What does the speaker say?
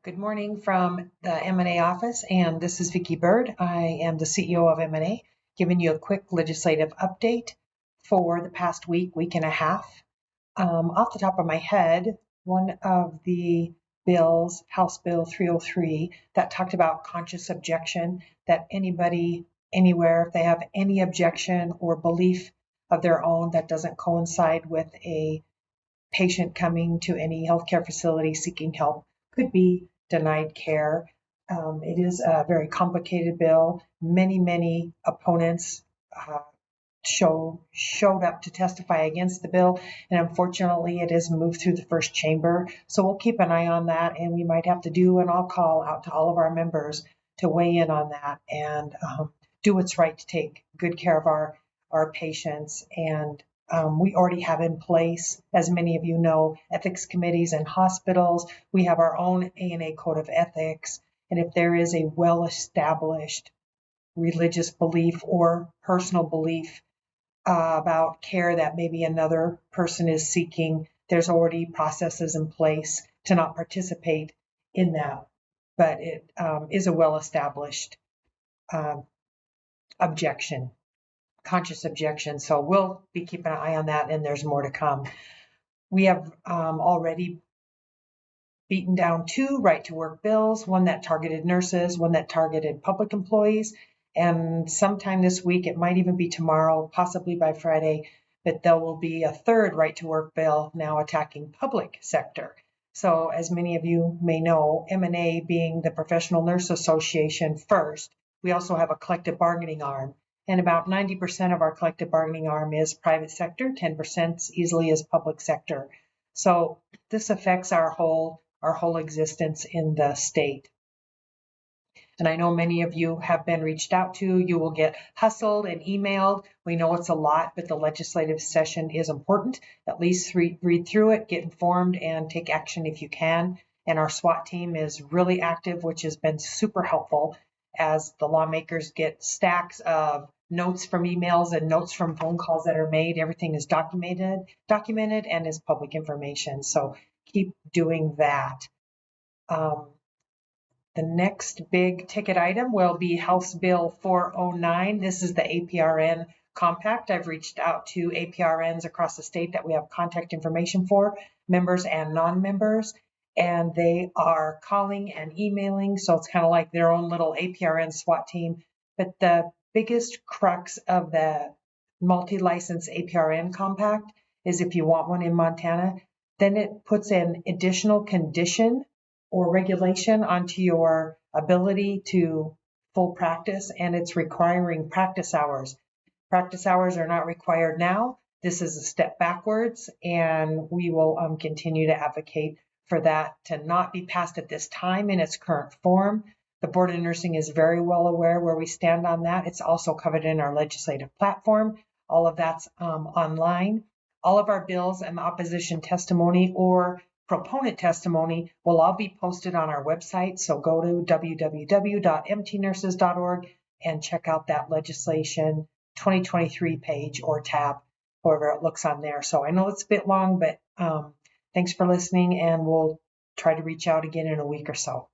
Good morning from the MNA office, and this is Vicky Byrd. I am the CEO of MNA, giving you a quick legislative update for the past week and a half. Off the top of my head, one of the bills, House Bill 303, that talked about conscious objection, that anybody, anywhere, if they have any objection or belief of their own that doesn't coincide with a patient coming to any healthcare facility seeking help, could be denied care. It is a very complicated bill. Many opponents showed up to testify against the bill, and unfortunately it is moved through the first chamber. So we'll keep an eye on that, and we might have to do an all call out to all of our members to weigh in on that and do what's right to take good care of our patients. And we already have in place, as many of you know, ethics committees in hospitals. We have our own ANA code of ethics. And if there is a well-established religious belief or personal belief about care that maybe another person is seeking, there's already processes in place to not participate in that. But it is a well-established objection. Conscious objection. So we'll be keeping an eye on that, and there's more to come. We have already beaten down 2 right-to-work bills, one that targeted nurses, one that targeted public employees, and sometime this week, it might even be tomorrow, possibly by Friday, that there will be a 3rd right-to-work bill now attacking public sector. So as many of you may know, MNA being the Professional Nurse Association first, we also have a collective bargaining arm. And about 90% of our collective bargaining arm is private sector, 10% easily is public sector. So this affects our whole existence in the state. And I know many of you have been reached out to. You will get hustled and emailed. We know it's a lot, but the legislative session is important. At least read through it, get informed, and take action if you can. And our SWAT team is really active, which has been super helpful as the lawmakers get stacks of notes from emails and notes from phone calls that are made. Everything is documented and is public information. So keep doing that. The next big ticket item will be House Bill 409. This is the APRN compact. I've reached out to APRNs across the state that we have contact information for, members and non-members, and they are calling and emailing. So it's kind of like their own little APRN SWAT team. But the biggest crux of the multi-license APRN compact is if you want one in Montana, then it puts an additional condition or regulation onto your ability to full practice, and it's requiring practice hours. Practice hours are not required now. This is a step backwards, and we will continue to advocate for that to not be passed at this time in its current form. The Board of Nursing is very well aware where we stand on that. It's also covered in our legislative platform. All of that's online. All of our bills and opposition testimony or proponent testimony will all be posted on our website. So go to www.mtnurses.org and check out that legislation 2023 page or tab, however it looks on there. So I know it's a bit long, but thanks for listening, and we'll try to reach out again in a week or so.